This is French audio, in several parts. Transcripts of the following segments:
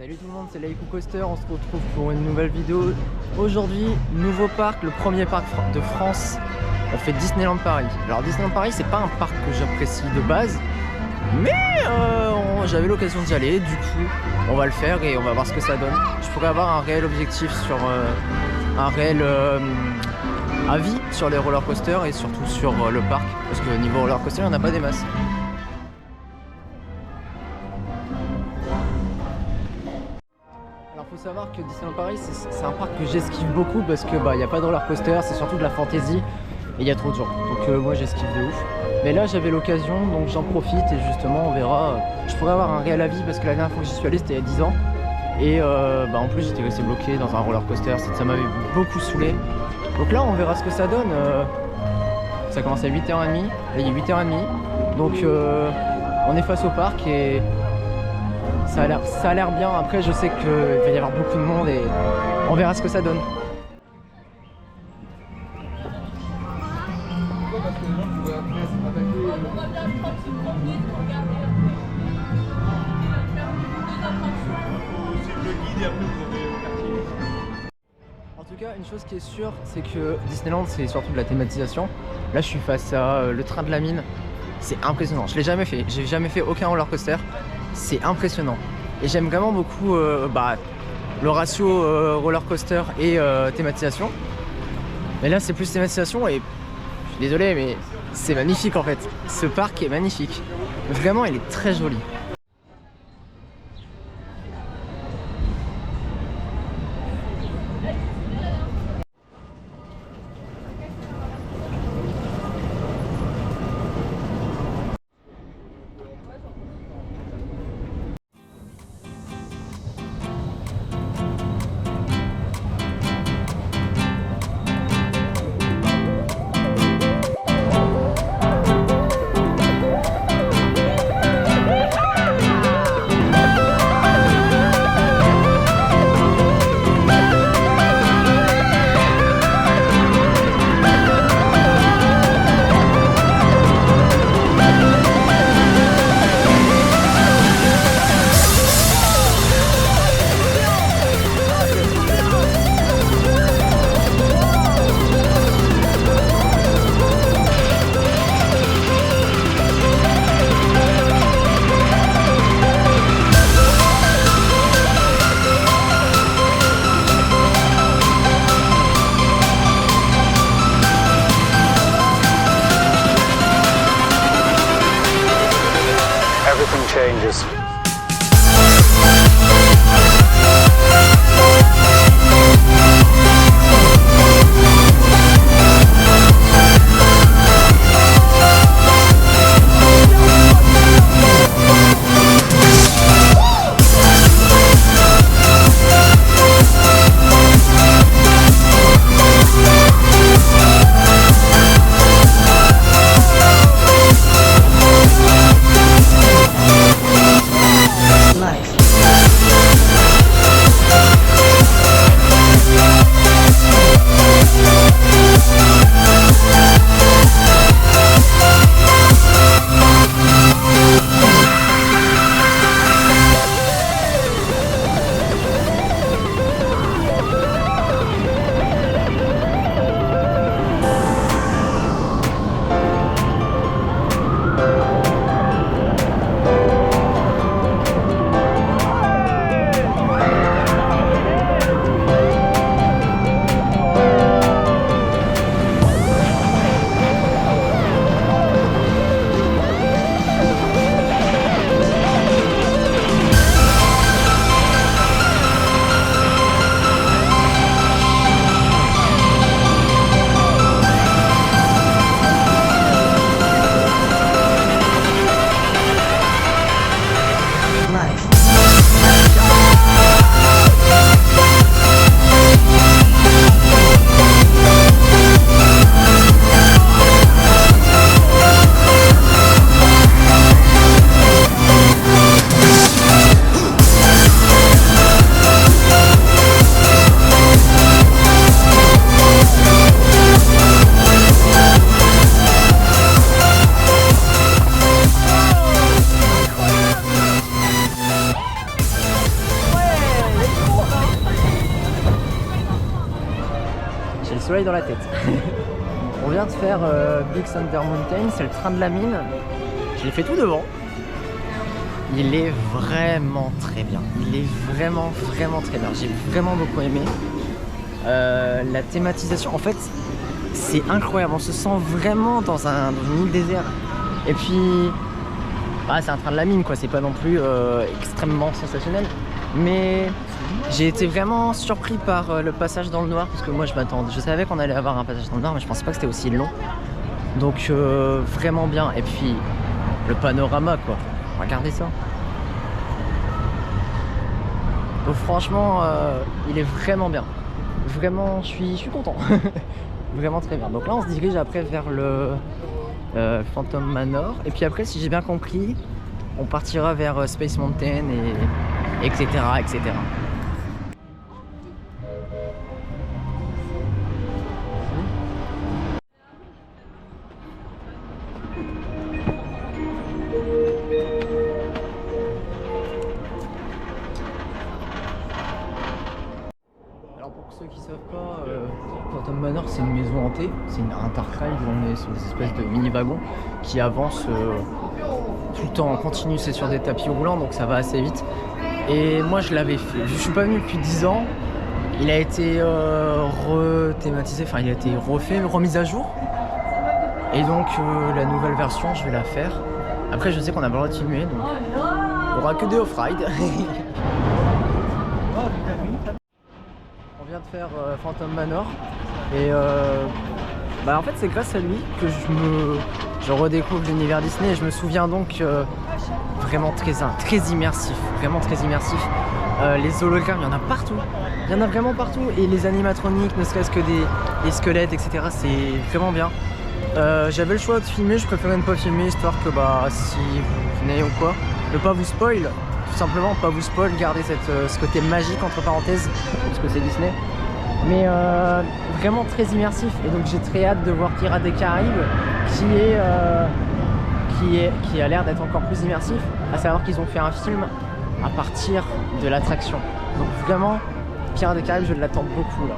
Salut tout le monde, c'est Laiku Coaster, on se retrouve pour une nouvelle vidéo. Aujourd'hui, nouveau parc, le premier parc de France. On fait Disneyland Paris. Alors Disneyland Paris, c'est pas un parc que j'apprécie de base, mais j'avais l'occasion d'y aller, du coup on va le faire et on va voir ce que ça donne. Je pourrais avoir un réel objectif sur un réel avis sur les roller coasters et surtout sur le parc, parce que niveau roller coaster, il n'y en a pas des masses. Alors faut savoir que Disneyland Paris, c'est un parc que j'esquive beaucoup parce que il n'y a pas de roller coaster, c'est surtout de la fantaisie et il y a trop de gens. Donc moi j'esquive de ouf. Mais là j'avais l'occasion, donc j'en profite et justement on verra. Je pourrais avoir un réel avis parce que la dernière fois que j'y suis allé c'était il y a 10 ans. Et en plus j'étais resté bloqué dans un roller coaster, ça m'avait beaucoup saoulé. Donc là on verra ce que ça donne. Ça commence à 8h30, là il est 8h30. Donc on est face au parc et ça a l'air bien. Après je sais qu'il va y avoir beaucoup de monde et on verra ce que ça donne. En tout cas, une chose qui est sûre, c'est que Disneyland, c'est surtout de la thématisation. Là, je suis face à le train de la mine. C'est impressionnant. Je l'ai jamais fait. J'ai jamais fait aucun roller coaster. C'est impressionnant. Et j'aime vraiment beaucoup le ratio roller coaster et thématisation. Mais là, c'est plus thématisation et je suis désolé, mais c'est magnifique en fait. Ce parc est magnifique. Vraiment, il est très joli. Everything changes. soleil dans la tête. On vient de faire Big Thunder Mountain, c'est le train de la mine. Je l'ai fait tout devant. Il est vraiment très bien. Il est vraiment très bien. J'ai vraiment beaucoup aimé. La thématisation, en fait, c'est incroyable. On se sent vraiment dans une île déserte. Et puis, bah, c'est un train de la mine, quoi. C'est pas non plus extrêmement sensationnel. Mais j'ai été vraiment surpris par le passage dans le noir, parce que moi je savais qu'on allait avoir un passage dans le noir, mais je pensais pas que c'était aussi long. Donc vraiment bien. Et puis le panorama, quoi. Regardez ça. Donc franchement, il est vraiment bien. Vraiment, je suis content. Vraiment très bien. Donc là, on se dirige après vers le Phantom Manor. Et puis après, si j'ai bien compris, on partira vers Space Mountain et etc. etc. Alors pour ceux qui savent pas, Phantom Manor c'est une maison hantée, c'est un dark ride où on est sur des espèces de mini wagons qui avancent tout le temps en continu, c'est sur des tapis roulants donc ça va assez vite. Et moi je l'avais fait, je suis pas venu depuis 10 ans, il a été rethématisé, enfin il a été refait, remis à jour. Et donc la nouvelle version je vais la faire. Après je sais qu'on a pas le droit de filmer donc il n'y aura que des off-ride. On vient de faire Phantom Manor et bah en fait c'est grâce à lui que je redécouvre l'univers Disney et je me souviens donc vraiment très immersif, vraiment très immersif. Les hologrammes, il y en a partout, il y en a vraiment partout et les animatroniques, ne serait-ce que des squelettes, etc. C'est vraiment bien. J'avais le choix de filmer, je préférais ne pas filmer histoire que bah si vous venez ou quoi, ne pas vous spoil, tout simplement pas vous spoil, garder ce côté magique entre parenthèses, parce que c'est Disney. Mais vraiment très immersif et donc j'ai très hâte de voir Pirates des Caraïbes qui a l'air d'être encore plus immersif, à savoir qu'ils ont fait un film à partir de l'attraction. Donc vraiment, Pirates des Caraïbes, je l'attends beaucoup là.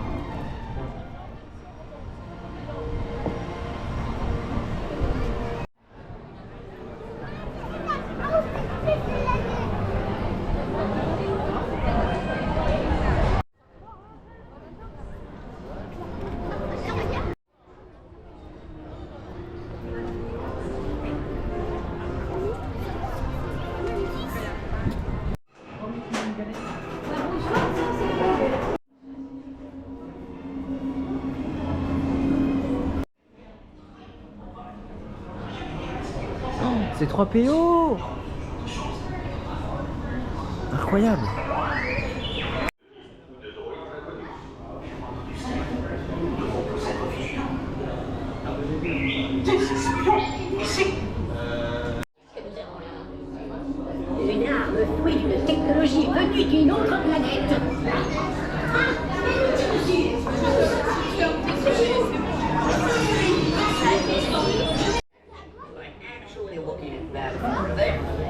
C'est 3 PO! Incroyable! Une arme fruit d'une technologie venue d'une autre planète.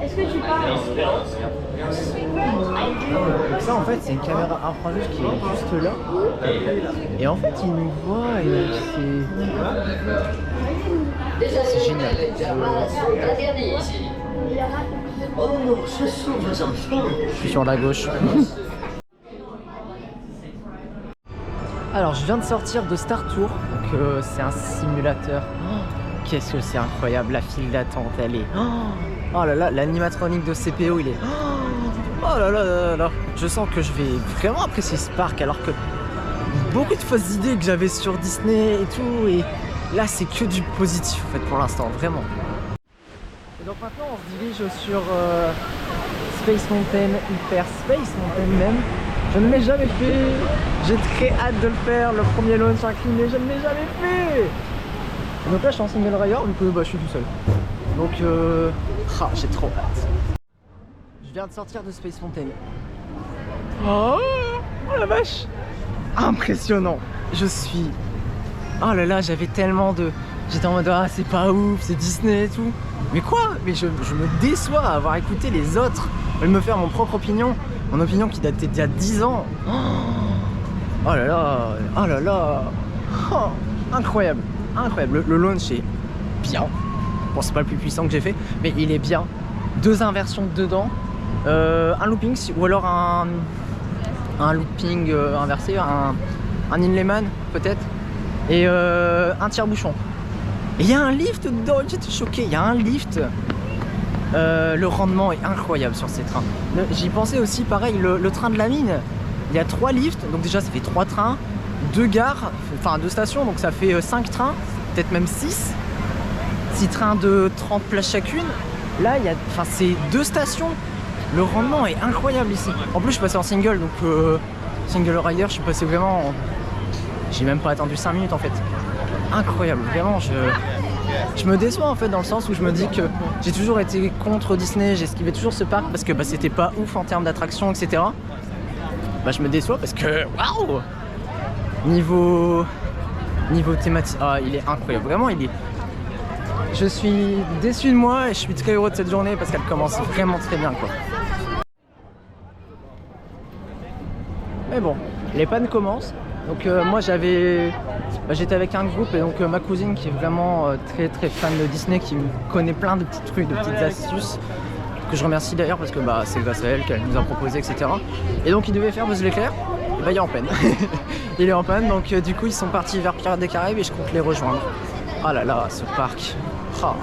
Est-ce que tu parles? Donc ça en fait c'est une caméra infrarouge qui est juste là. Et en fait il nous voit et c'est génial. Oh, ce sont vos enfants. Je suis sur la gauche. Alors je viens de sortir de Star Tour, donc c'est un simulateur. Oh, qu'est-ce que c'est incroyable, la file d'attente elle est... Oh là là, l'animatronique de CPO il est... Oh là là là là. Je sens que je vais vraiment apprécier ce parc alors que beaucoup de fausses idées que j'avais sur Disney et tout, et là c'est que du positif en fait pour l'instant, vraiment. Et donc maintenant on se dirige sur Space Mountain, Hyper Space Mountain même. Je ne l'ai jamais fait, j'ai très hâte de le faire, le premier launch incliné, je ne l'ai jamais fait. Et donc là je suis en single rider, du coup bah, je suis tout seul. Donc j'ai trop hâte. Je viens de sortir de Space Mountain. Oh la vache! Impressionnant! Je suis... Oh là là, j'avais tellement de... J'étais en mode ah c'est pas ouf, c'est Disney et tout. Mais quoi? Mais je me déçois à avoir écouté les autres, de me faire mon propre opinion. Mon opinion qui datait d'il y a 10 ans. Oh là là, oh là là. Oh, incroyable, incroyable. Le launch est bien. Bon, c'est pas le plus puissant que j'ai fait, mais il est bien. 2 inversions dedans, un looping ou alors un looping inversé, un inlayman peut-être, et un tire-bouchon. Et il y a un lift dedans, j'étais choqué, il y a un lift. Le rendement est incroyable sur ces trains. J'y pensais aussi, pareil, le train de la mine, il y a 3 lifts, donc déjà ça fait 3 trains, 2 gares, enfin 2 stations, donc ça fait 5 trains, peut-être même 6 trains de 30 places chacune. Là, c'est 2 stations. Le rendement est incroyable ici. En plus, je suis passé en single, donc single rider, je suis passé vraiment. J'ai même pas attendu 5 minutes en fait. Incroyable, vraiment. Je me déçois en fait dans le sens où je me dis que j'ai toujours été contre Disney, j'esquivais toujours ce parc parce que c'était pas ouf en termes d'attraction, etc. Je me déçois parce que waouh, niveau thématique, il est incroyable. Vraiment, je suis déçu de moi et je suis très heureux de cette journée parce qu'elle commence vraiment très bien quoi. Mais bon, les pannes commencent. Donc moi j'étais avec un groupe et donc ma cousine qui est vraiment très très fan de Disney, qui connaît plein de petits trucs, de petites astuces, que je remercie d'ailleurs parce que c'est grâce à elle qu'elle nous a proposé, etc. Et donc il devait faire Buzz l'éclair, et il est en panne. Il est en panne, donc du coup ils sont partis vers Pirates des Caraïbes et je compte les rejoindre. Ah là là, ce parc. Oh.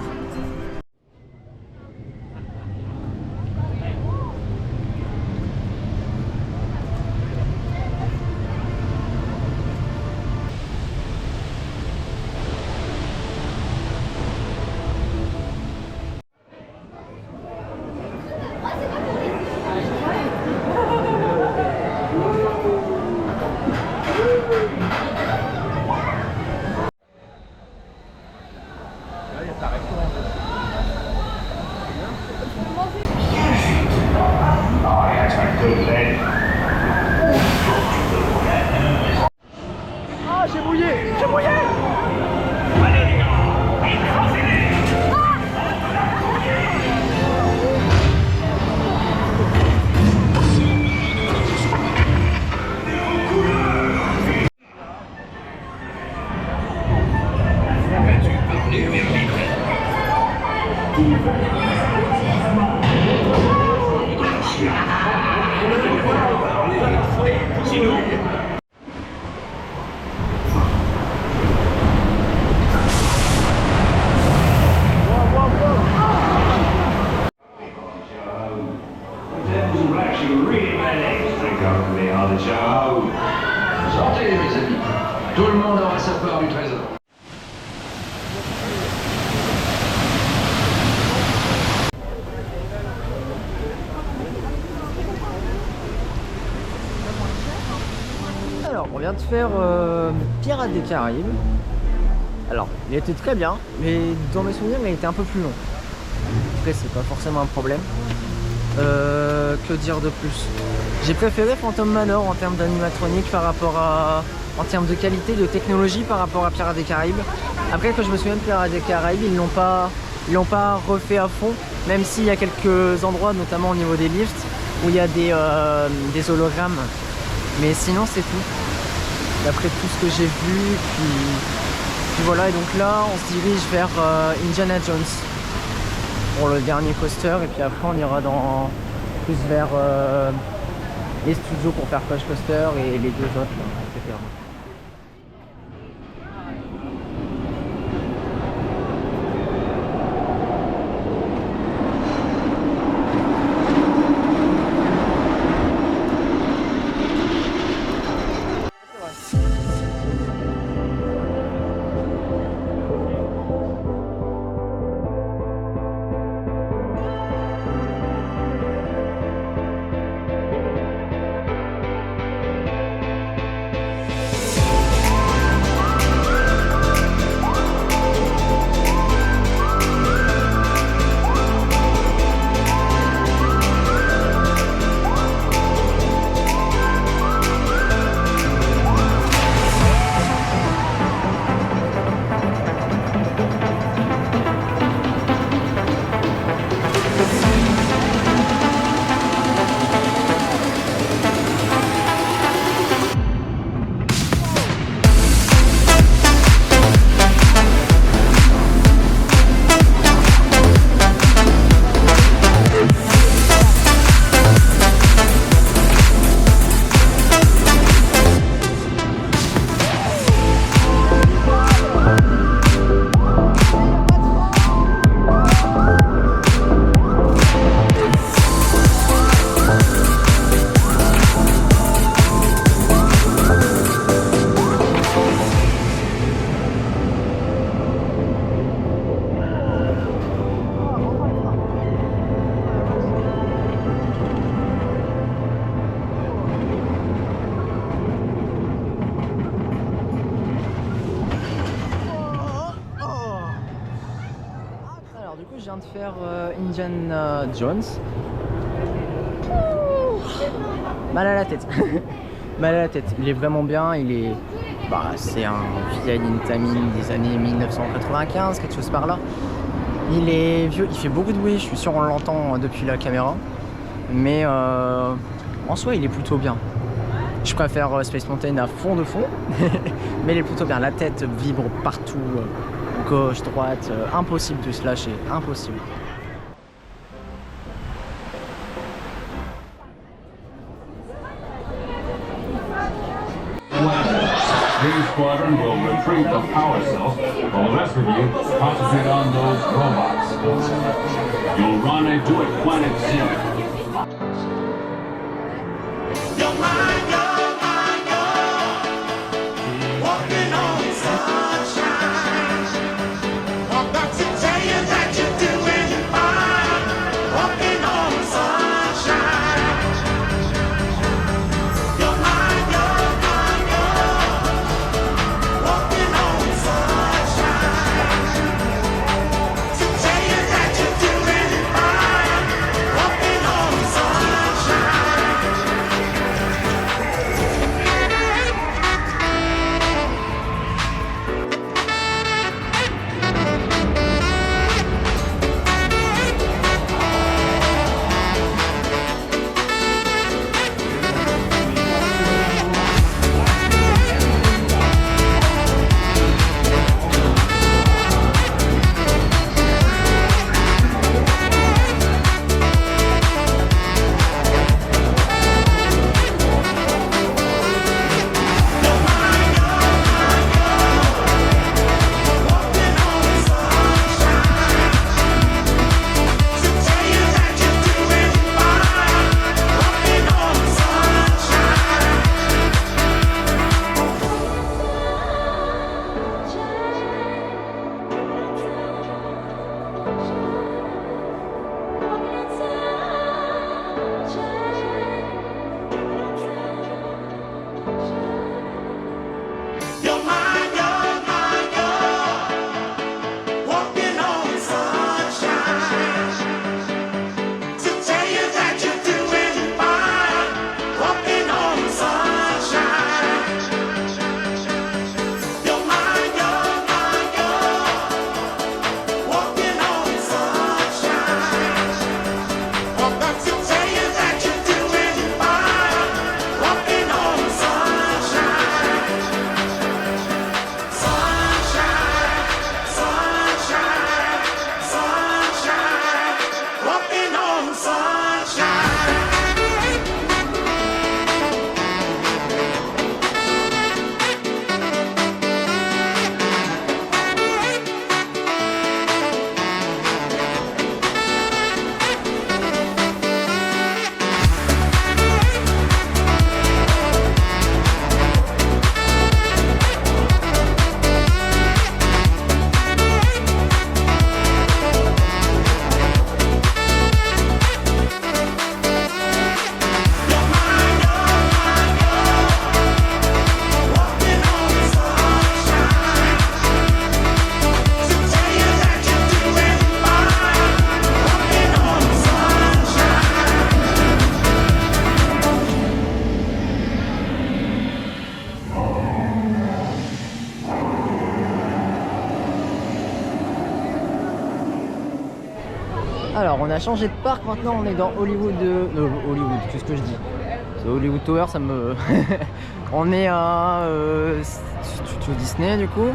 Ah, j'ai mouillé. Sortez mes amis, tout le monde aura sa part du trésor. Alors, on vient de faire Pirates des Caraïbes. Alors, il était très bien, mais dans mes souvenirs, il était un peu plus long. Après, c'est pas forcément un problème. Que dire de plus? J'ai préféré Phantom Manor en termes d'animatronique en termes de qualité, de technologie par rapport à Pirates des Caraïbes. Après, quand je me souviens de Pirates des Caraïbes, ils l'ont pas refait à fond, même s'il y a quelques endroits, notamment au niveau des lifts, où il y a des hologrammes. Mais sinon, c'est tout. D'après tout ce que j'ai vu, puis voilà. Et donc là, on se dirige vers Indiana Jones pour le dernier coaster, et puis après on ira plus vers les studios pour faire Crash Coaster et les 2 autres là, etc. Alors du coup je viens de faire Indiana Jones. Mal à la tête. Mal à la tête. Il est vraiment bien, il est... Bah c'est un vieil Intamin des années 1995, quelque chose par là. Il est vieux, il fait beaucoup de bruit, je suis sûr on l'entend depuis la caméra. Mais en soi il est plutôt bien. Je préfère Space Mountain à fond de fond. Mais il est plutôt bien, la tête vibre partout. Gauche, droite, impossible de se lâcher, impossible. Green Squadron will retrieve the power cells, while the rest of you concentrate on those robots. You'll run into a planet center. Alors on a changé de parc, maintenant on est dans Hollywood. Hollywood, qu'est-ce que je dis? C'est Hollywood Tower, ça me... On est à Studio Disney du coup.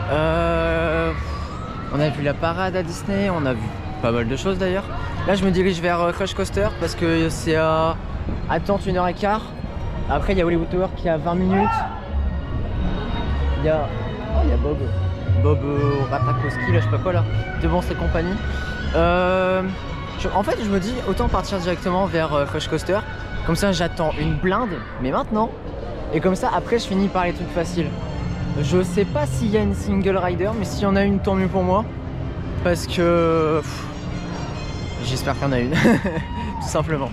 On a vu la parade à Disney, on a vu pas mal de choses d'ailleurs. Là je me dirige vers Crush Coaster parce que c'est à attente 1h15. Après il y a Hollywood Tower qui est à 20 minutes. Il y a Bob Ratakowski, là je sais pas quoi là, devant ses compagnies. En fait je me dis autant partir directement vers Crush Coaster. Comme ça j'attends une blinde, mais maintenant. Et comme ça après je finis par les trucs faciles. Je sais pas s'il y a une single rider, mais s'il y en a une, tant mieux pour moi. Parce que... j'espère qu'il y en a une, tout simplement.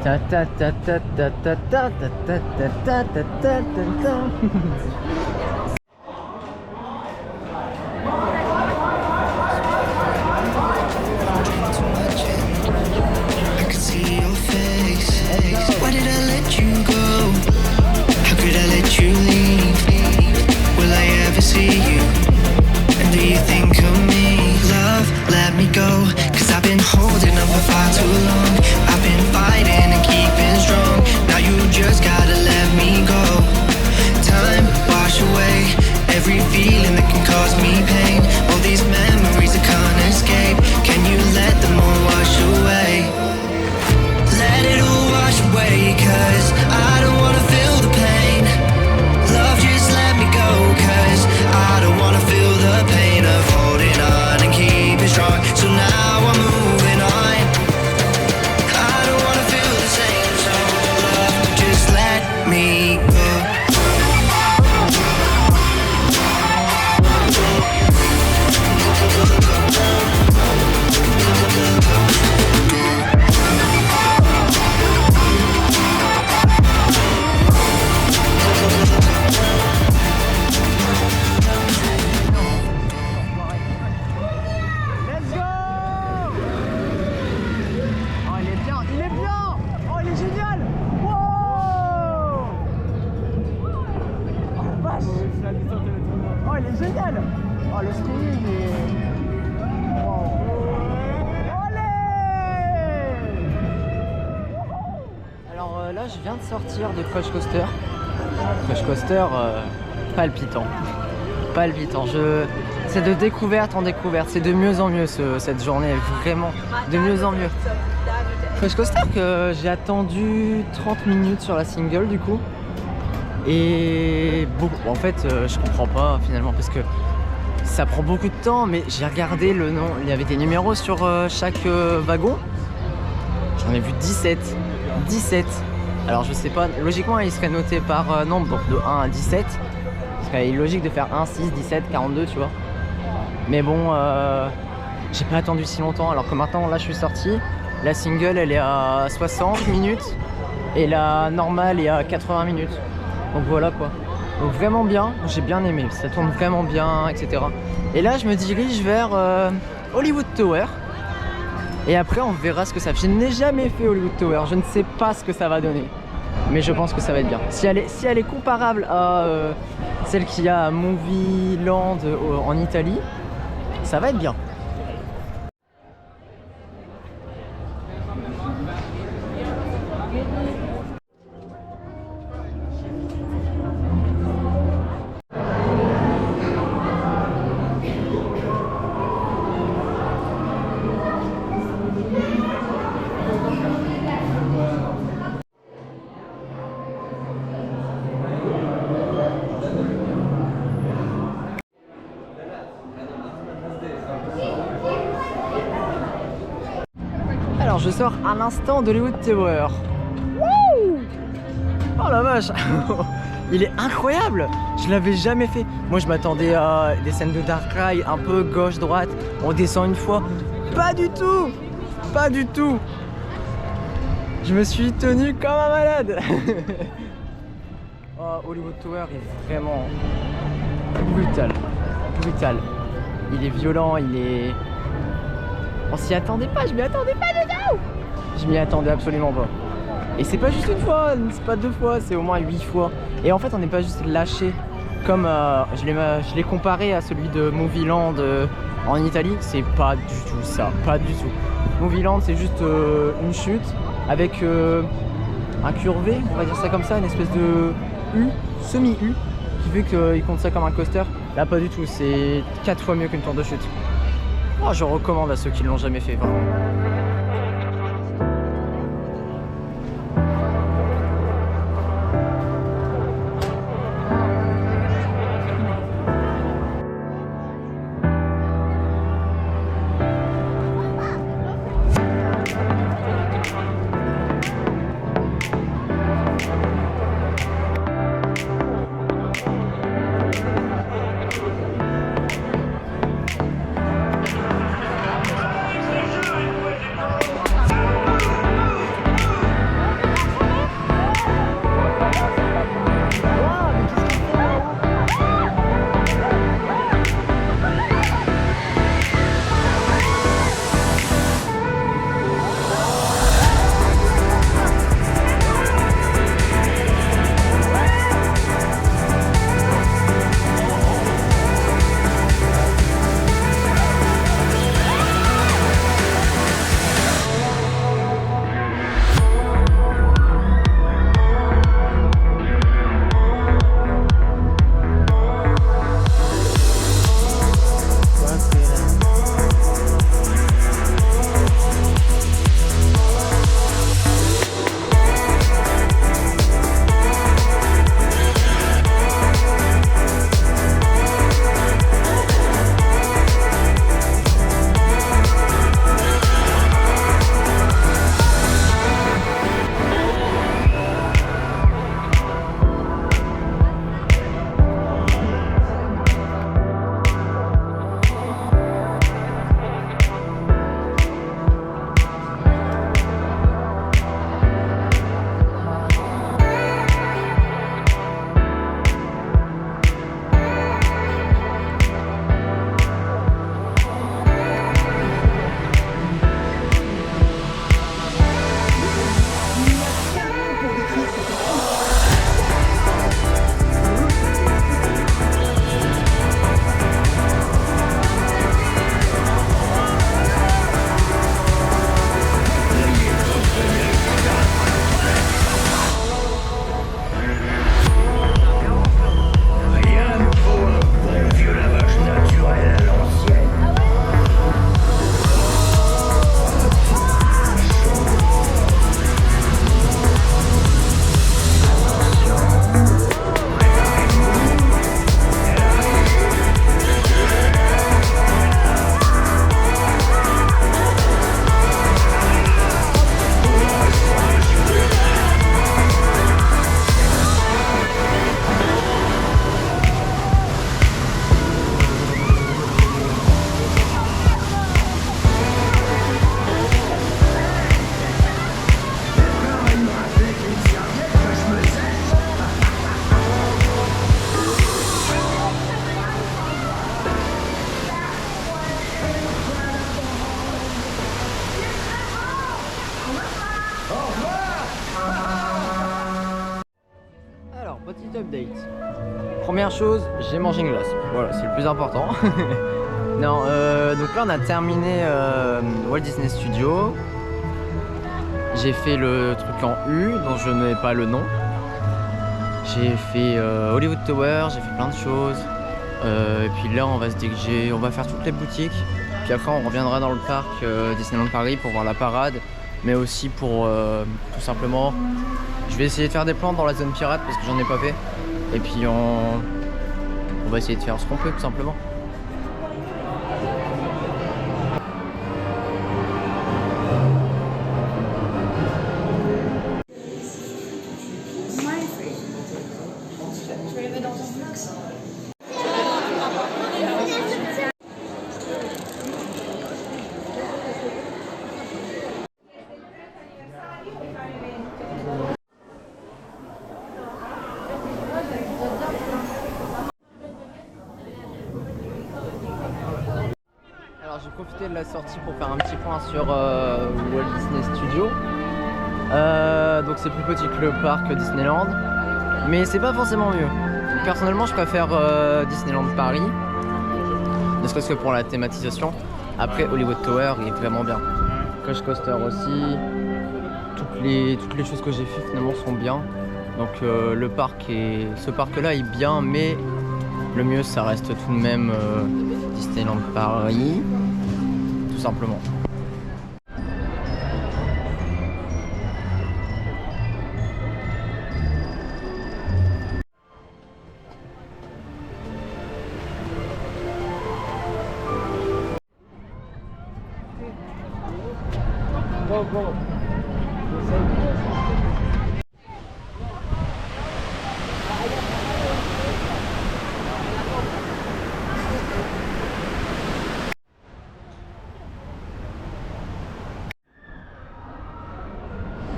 Ta ta ta ta ta ta ta ta ta ta ta ta ta. I could see your face. Why did I let you go? How could I let you leave? Will I ever see you? And do you think of me? Love, let me go. Cause I've been holding on for far too long. I've been fighting and keeping strong. Now you just gotta let me go. Time, wash away every feeling that can cause me pain. All these memories I can't escape. Can you let them all wash away? Let it all wash away, cause I don't wanna feel the pain. Love, just let me go, cause I don't wanna feel the pain of holding on and keeping strong. So now I'm moving on. I don't wanna feel the same, so love, just let me go. Let's go! Oh, il est bien, il est bien! Oh, il est génial! Wow! Oh, vache! Oh, il est génial! Oh, le streaming, il est... Wow! Allez! Alors là, je viens de sortir de Crush Coaster. Crush Coaster palpitant. Palpitant. C'est de découverte en découverte, c'est de mieux en mieux cette journée, vraiment de mieux en mieux. Crush Coaster que j'ai attendu 30 minutes sur la single du coup. Et beaucoup, en fait je comprends pas finalement parce que ça prend beaucoup de temps, mais j'ai regardé le nom, il y avait des numéros sur chaque wagon. J'en ai vu 17. 17. Alors je sais pas, logiquement il serait noté par nombre, donc de 1 à 17. Ce serait illogique de faire 1, 6, 17, 42 tu vois. Mais bon, j'ai pas attendu si longtemps alors que maintenant là je suis sorti. La single elle est à 60 minutes et la normale est à 80 minutes. Donc voilà quoi. Donc vraiment bien, j'ai bien aimé, ça tourne vraiment bien, etc. Et là je me dirige vers Hollywood Tower. Et après on verra ce que ça fait. Je n'ai jamais fait Hollywood Tower, je ne sais pas ce que ça va donner. Mais je pense que ça va être bien. Si elle est comparable à celle qu'il y a à Movie Land en Italie, ça va être bien. Alors je sors à l'instant de Hollywood Tower. Wouh! Oh la vache! Il est incroyable! Je l'avais jamais fait. Moi je m'attendais à des scènes de Dark Ride un peu gauche-droite. On descend une fois. Pas du tout! Pas du tout! Je me suis tenu comme un malade! Oh, Hollywood Tower est vraiment brutal. Brutal. Il est violent, il est... On s'y attendait pas, je m'y attendais pas du tout. Je m'y attendais absolument pas. Et c'est pas juste une fois, c'est pas deux fois, c'est au moins 8 fois. Et en fait on n'est pas juste lâché comme je l'ai comparé à celui de Movie Land en Italie. C'est pas du tout ça, pas du tout. Movie Land c'est juste une chute avec un curvé, on va dire ça comme ça, une espèce de U, semi-U, qui fait qu'il compte ça comme un coaster. Là pas du tout, c'est 4 fois mieux qu'une tour de chute. Oh, je recommande à ceux qui ne l'ont jamais fait, vraiment. Petit update. Première chose, j'ai mangé une glace. Voilà, c'est le plus important. Non, donc là on a terminé Walt Disney Studios. J'ai fait le truc en U dont je n'ai pas le nom. J'ai fait Hollywood Tower, j'ai fait plein de choses. Et puis là on va se diriger, on va faire toutes les boutiques. Puis après on reviendra dans le parc Disneyland Paris pour voir la parade. Mais aussi pour tout simplement, je vais essayer de faire des plantes dans la zone pirate parce que j'en ai pas fait. Et puis on va essayer de faire ce qu'on peut tout simplement. Alors j'ai profité de la sortie pour faire un petit point sur Walt Disney Studios. Donc c'est plus petit que le parc Disneyland, mais c'est pas forcément mieux. Personnellement je préfère Disneyland Paris, ne serait-ce que pour la thématisation. Après Hollywood Tower il est vraiment bien. Crush Coaster aussi, toutes les choses que j'ai fait finalement sont bien. Donc ce parc là est bien, mais le mieux ça reste tout de même Disneyland Paris, tout simplement. Bon.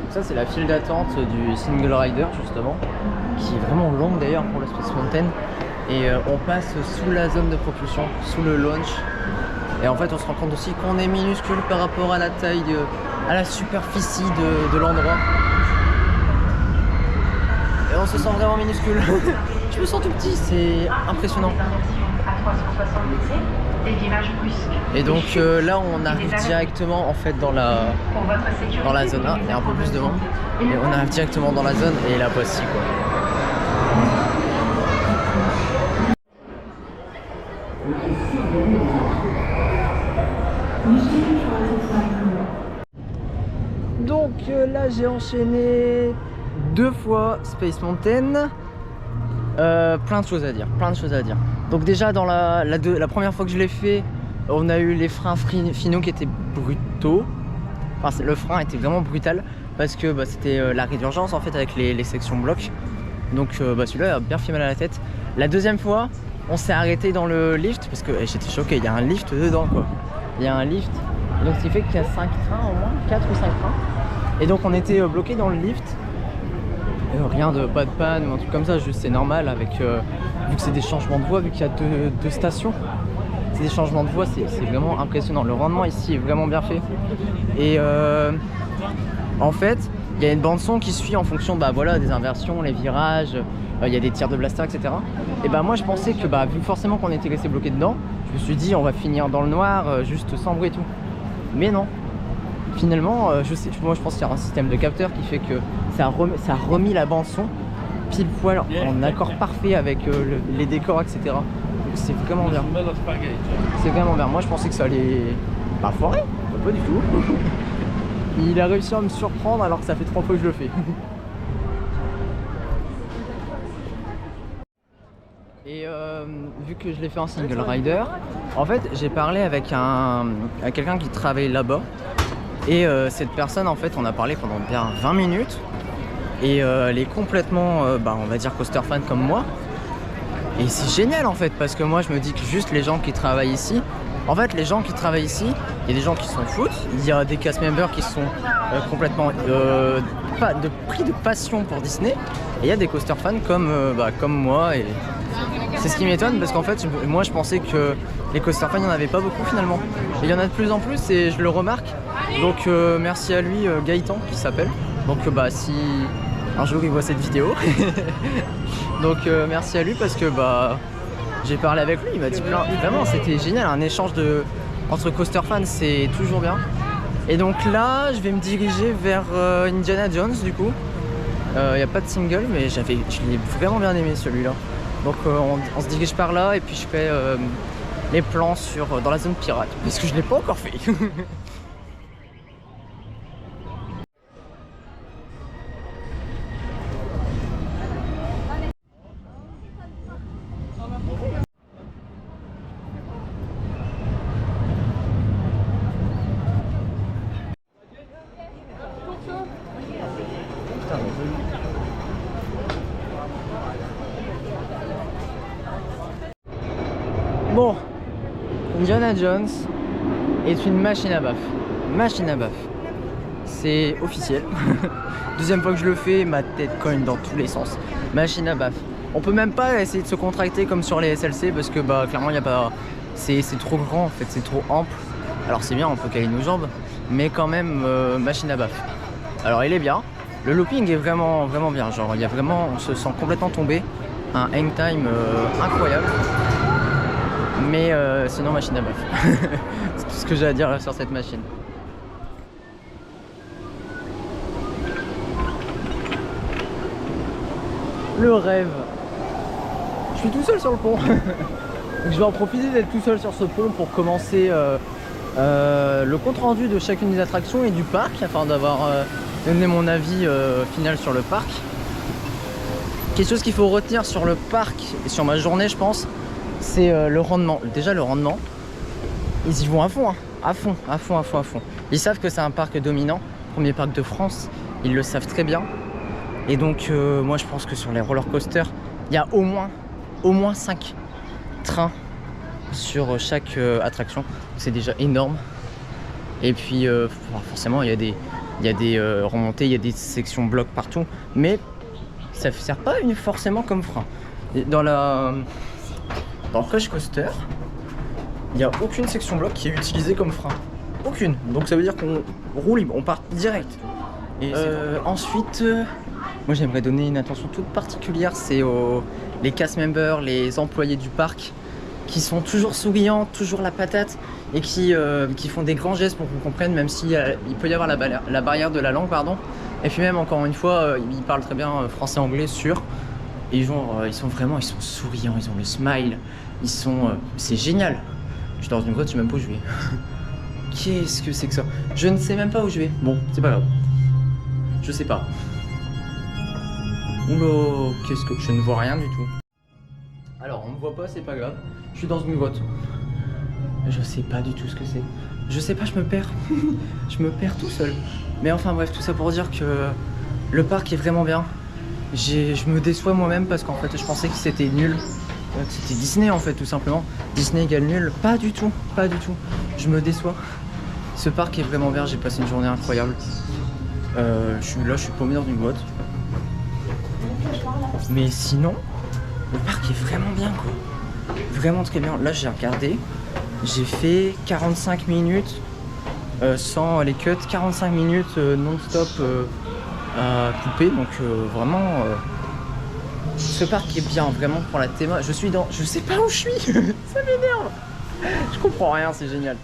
Ça c'est la file d'attente du Single Rider justement, qui est vraiment longue d'ailleurs pour le Space Mountain. Et on passe sous la zone de propulsion, sous le launch. Et en fait on se rend compte aussi qu'on est minuscule par rapport à la taille, à la superficie de l'endroit. Et on se sent vraiment minuscule. Je me sens tout petit, c'est impressionnant. Et donc là on arrive directement en fait dans la zone 1, il y a un peu plus devant. Et on arrive directement dans la zone et la voici quoi. Donc là j'ai enchaîné 2 fois Space Mountain. Plein de choses à dire. Donc déjà dans la première fois que je l'ai fait, on a eu les freins finaux qui étaient brutaux. Enfin le frein était vraiment brutal parce que c'était l'arrêt d'urgence en fait avec les sections blocs. Donc celui-là a bien fait mal à la tête. La deuxième fois on s'est arrêté dans le lift parce que j'étais choqué, il y a un lift dedans quoi. Il y a un lift, donc ce qui fait qu'il y a 5 trains au moins, 4 ou 5 trains. Et donc on était bloqué dans le lift. Rien de pas de panne ou un truc comme ça, juste c'est normal avec vu que c'est des changements de voie, vu qu'il y a deux stations. C'est des changements de voie, c'est vraiment impressionnant. Le rendement ici est vraiment bien fait. Et en fait, il y a une bande son qui suit en fonction des inversions, les virages, il y a des tirs de blaster, etc. Et moi je pensais que vu forcément qu'on était resté bloqué dedans, je me suis dit on va finir dans le noir, juste sans bruit et tout. Mais non. Finalement, moi je pense qu'il y a un système de capteur qui fait que ça a remis la bande son pile poil en accord parfait avec les décors, etc. Donc c'est vraiment bien. C'est vraiment bien. Moi je pensais que ça allait foirer, pas du tout. Il a réussi à me surprendre alors que ça fait 3 fois que je le fais. Et vu que je l'ai fait en single rider, en fait j'ai parlé avec quelqu'un qui travaille là-bas. Et cette personne en fait on a parlé pendant bien 20 minutes. Et elle est complètement on va dire coaster fan comme moi. Et c'est génial en fait parce que moi je me dis que juste les gens qui travaillent ici, en fait les gens qui travaillent ici, il y a des gens qui s'en foutent, il y a des cast members qui sont complètement pris de passion pour Disney, et il y a des coaster fans comme moi. Et c'est ce qui m'étonne parce qu'en fait moi je pensais que les coaster fans il n'y en avait pas beaucoup finalement. Et il y en a de plus en plus et je le remarque. Donc merci à lui, Gaëtan qui s'appelle. Donc un jour il voit cette vidéo. Donc merci à lui parce que bah j'ai parlé avec lui, il m'a dit plein, vraiment c'était génial, un échange entre coaster fans c'est toujours bien. Et donc là je vais me diriger vers Indiana Jones du coup. Il n'y a pas de single mais je l'ai vraiment bien aimé celui-là. Donc on se dirige par là et puis je fais les plans dans la zone pirate parce que je ne l'ai pas encore fait. Bon, Indiana Jones est une machine à baffe. Machine à baffe. C'est officiel. Deuxième fois que je le fais, ma tête cogne dans tous les sens. Machine à baffe. On peut même pas essayer de se contracter comme sur les SLC parce que bah clairement il n'y a pas. C'est trop grand en fait, c'est trop ample. Alors c'est bien, on peut caler nos jambes, mais quand même machine à baffe. Alors il est bien. Le looping est vraiment bien. Genre il y a vraiment, on se sent complètement tombé. Un hang time incroyable. Mais sinon machine à baffe. C'est tout ce que j'ai à dire sur cette machine. Le rêve. Je suis tout seul sur le pont. Donc je vais en profiter d'être tout seul sur ce pont pour commencer le compte rendu de chacune des attractions et du parc afin d'avoir donné mon avis final sur le parc. Quelque chose qu'il faut retenir sur le parc et sur ma journée je pense, c'est le rendement. Déjà le rendement, ils y vont à fond, hein. à fond. Ils savent que c'est un parc dominant, premier parc de France, ils le savent très bien. Et donc moi je pense que sur les roller coasters, il y a au moins 5 trains sur chaque attraction. C'est déjà énorme. Et puis forcément il y a des remontées, il y a des sections blocs partout, mais ça ne sert pas forcément comme frein. Dans le Crush Coaster, il n'y a aucune section bloc qui est utilisée comme frein. Aucune. Donc ça veut dire qu'on roule libre, on part direct. Et ensuite, moi j'aimerais donner une attention toute particulière, c'est les cast members, les employés du parc qui sont toujours souriants, toujours la patate et qui font des grands gestes pour qu'on comprenne, même s'il peut y avoir la barrière de la langue, pardon. Et puis même encore une fois, ils parlent très bien français-anglais sûr. Et genre, ils sont souriants, ils ont le smile, c'est génial. Je suis dans une grotte, je sais même pas où je vais. Qu'est-ce que c'est que ça? Je ne sais même pas où je vais. Bon, c'est pas grave. Je sais pas. Oula, qu'est-ce que... Je ne vois rien du tout. Alors, on me voit pas, c'est pas grave. Je suis dans une grotte. Je sais pas du tout ce que c'est. Je sais pas, je me perds. Je me perds tout seul. Mais enfin bref, tout ça pour dire que le parc est vraiment bien. Je me déçois moi-même parce qu'en fait je pensais que c'était nul. Que c'était Disney en fait tout simplement. Disney égale nul. Pas du tout, pas du tout. Je me déçois. Ce parc est vraiment bien, j'ai passé une journée incroyable. Je suis paumé dans une grotte. Mais sinon, le parc est vraiment bien quoi. Vraiment très bien. Là j'ai regardé, j'ai fait 45 minutes sans les cuts, 45 minutes non-stop à couper. Donc vraiment, ce parc est bien, vraiment pour la théma. Je sais pas où je suis, ça m'énerve. Je comprends rien, c'est génial.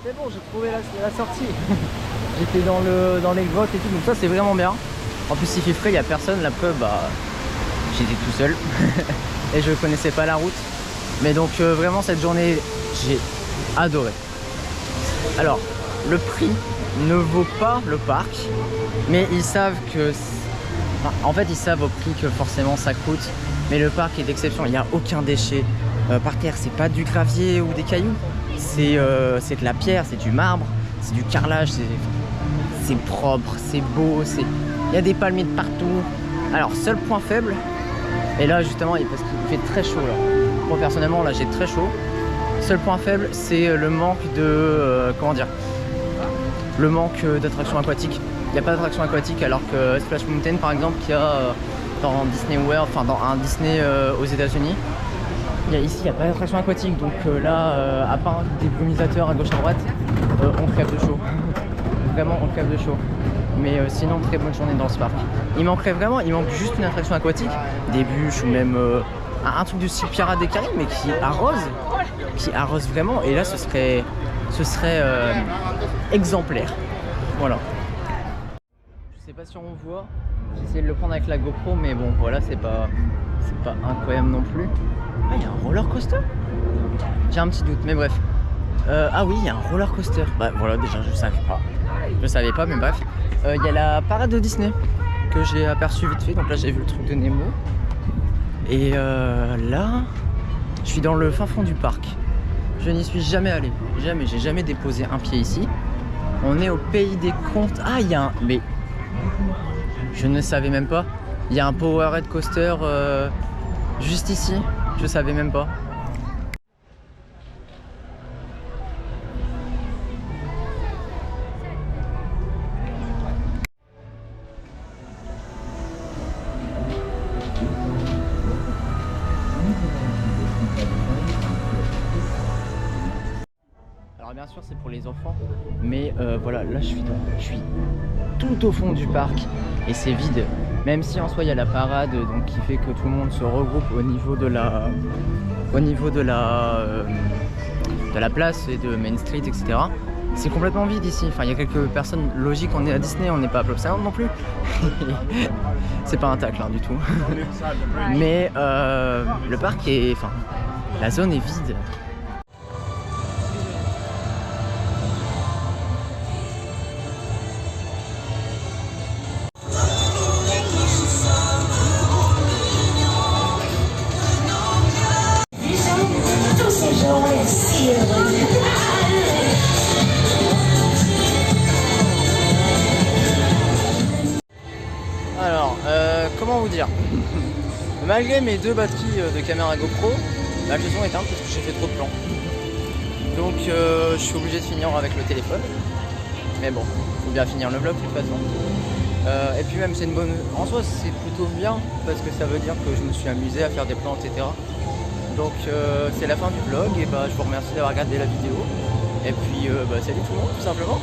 C'est bon, j'ai trouvé la sortie. J'étais dans les grottes et tout, donc ça c'est vraiment bien. En plus il fait frais, il n'y a personne, la preuve, bah, j'étais tout seul et je connaissais pas la route. Mais donc vraiment cette journée, j'ai adoré. Alors, le prix ne vaut pas le parc, mais ils savent que... en fait, ils savent au prix que forcément ça coûte, mais le parc est d'exception, il n'y a aucun déchet par terre, c'est pas du gravier ou des cailloux, c'est de la pierre, c'est du marbre, c'est du carrelage, c'est propre, c'est beau, il y a des palmiers de partout. Alors, seul point faible, et là justement, parce qu'il fait très chaud là, moi personnellement là j'ai très chaud, seul point faible c'est le manque de, le manque d'attractions aquatiques. Il n'y a pas d'attraction aquatique alors que Splash Mountain par exemple qu'il y a dans Disney World, enfin dans un Disney aux États-Unis. Ici il n'y a pas d'attraction aquatique, donc là à part des brumisateurs à gauche à droite, on crève de chaud. Vraiment on crève de chaud. Mais sinon, très bonne journée dans ce parc. Il manque juste une attraction aquatique, des bûches ou même un truc de style Pirates des Caraïbes, mais qui arrose vraiment. Et là, ce serait exemplaire. Voilà. Je sais pas si on voit. J'ai essayé de le prendre avec la GoPro, mais bon, voilà, c'est pas incroyable non plus. Ah, il y a un roller coaster. J'ai un petit doute, mais bref. Ah oui, il y a un roller coaster. Bah voilà, déjà, je savais pas, mais bref. Il y a la parade de Disney que j'ai aperçu vite fait. Donc là, j'ai vu le truc de Nemo. Et là, je suis dans le fin fond du parc. Je n'y suis jamais allé. J'ai jamais déposé un pied ici. On est au pays des contes. Ah, il y a un... Mais je ne savais même pas. Il y a un Powerhead Coaster juste ici. Je savais même pas. Alors bien sûr c'est pour les enfants, mais voilà, là je suis tout au fond du parc et c'est vide. Même si en soi il y a la parade donc qui fait que tout le monde se regroupe au niveau de la place et de Main Street, etc. C'est complètement vide ici. Enfin il y a quelques personnes logiques, on est à Disney, on n'est pas à Plopsa non plus. C'est pas un tacle hein, du tout. Mais le parc est... Enfin la zone est vide. Alors, comment vous dire? Malgré mes 2 batteries de caméra GoPro, la son est éteinte parce que j'ai fait trop de plans. Donc je suis obligé de finir avec le téléphone. Mais bon, faut bien finir le vlog de toute façon. Et puis même c'est une bonne... En soi c'est plutôt bien parce que ça veut dire que je me suis amusé à faire des plans, etc. Donc c'est la fin du vlog et bah je vous remercie d'avoir regardé la vidéo. Et puis salut tout le monde tout simplement.